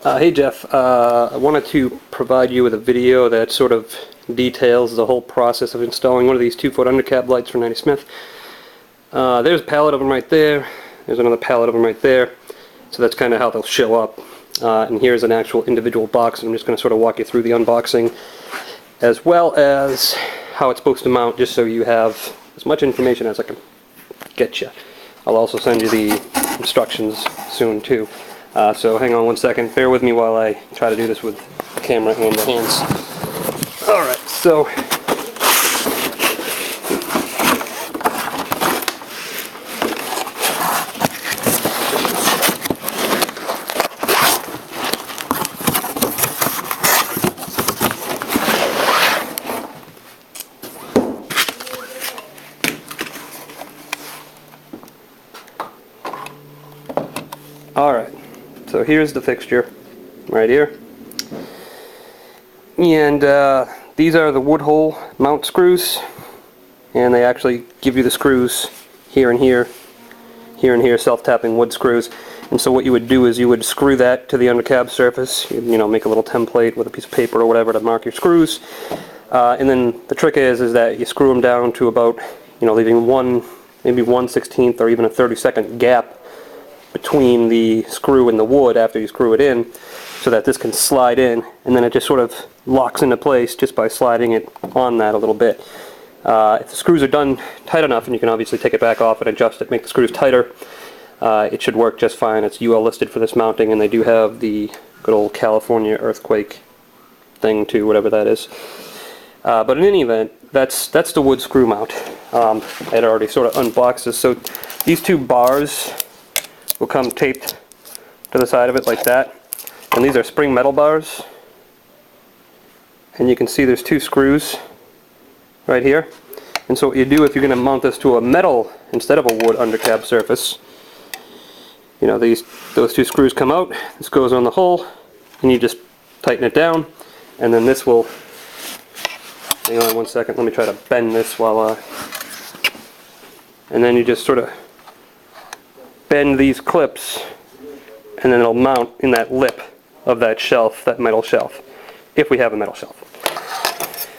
Hey Jeff, I wanted to provide you with a video that sort of details the whole process of installing one of these 2-foot undercab lights for 90 Smith. There's a pallet of them right there, there's another pallet of them right there, so that's kind of how they'll show up. And here's an actual individual box, and I'm just going to sort of walk you through the unboxing as well as how it's supposed to mount, just so you have as much information as I can get you. I'll also send you the instructions soon too. So hang on one second, bear with me while I try to do this with the camera in the hands. Alright, so alright, so here's the fixture right here, and these are the wood hole mount screws, and they actually give you the screws here and here, here and here, self-tapping wood screws. And so what you would do is you would screw that to the undercab surface, you know, make a little template with a piece of paper or whatever to mark your screws, and then the trick is that you screw them down to about, you know, leaving maybe 1/16 or even a 32nd gap between the screw and the wood after you screw it in, so that this can slide in, and then it just sort of locks into place just by sliding it on that a little bit. If the screws are done tight enough, and you can obviously take it back off and adjust it, make the screws tighter, it should work just fine. It's UL listed for this mounting, and they do have the good old California earthquake thing too, whatever that is. But in any event, that's the wood screw mount. I had already sort of unboxed this. So these two bars will come taped to the side of it like that, and these are spring metal bars, and you can see there's two screws right here. And so what you do if you're going to mount this to a metal instead of a wood undercab surface, you know, those two screws come out, this goes on the hole, and you just tighten it down, and then this will, hang on one second, let me try to bend this while and then you just sort of bend these clips, and then it'll mount in that lip of that shelf, that metal shelf, if we have a metal shelf.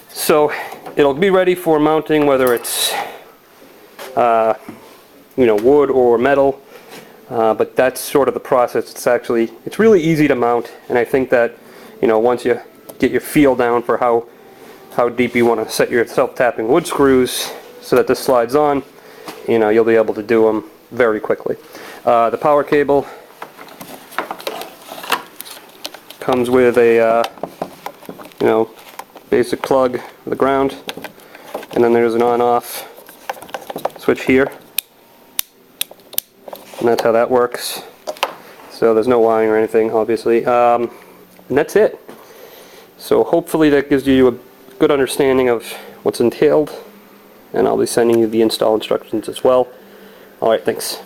So it'll be ready for mounting, whether it's you know, wood or metal, but that's sort of the process. It's really easy to mount, and I think that, you know, once you get your feel down for how deep you want to set your self-tapping wood screws so that this slides on, you know, you'll be able to do them very quickly. The power cable comes with a you know, basic plug for the ground, and then there's an on-off switch here, and that's how that works. So there's no wiring or anything, obviously, and that's it. So hopefully that gives you a good understanding of what's entailed, and I'll be sending you the install instructions as well. Alright, thanks.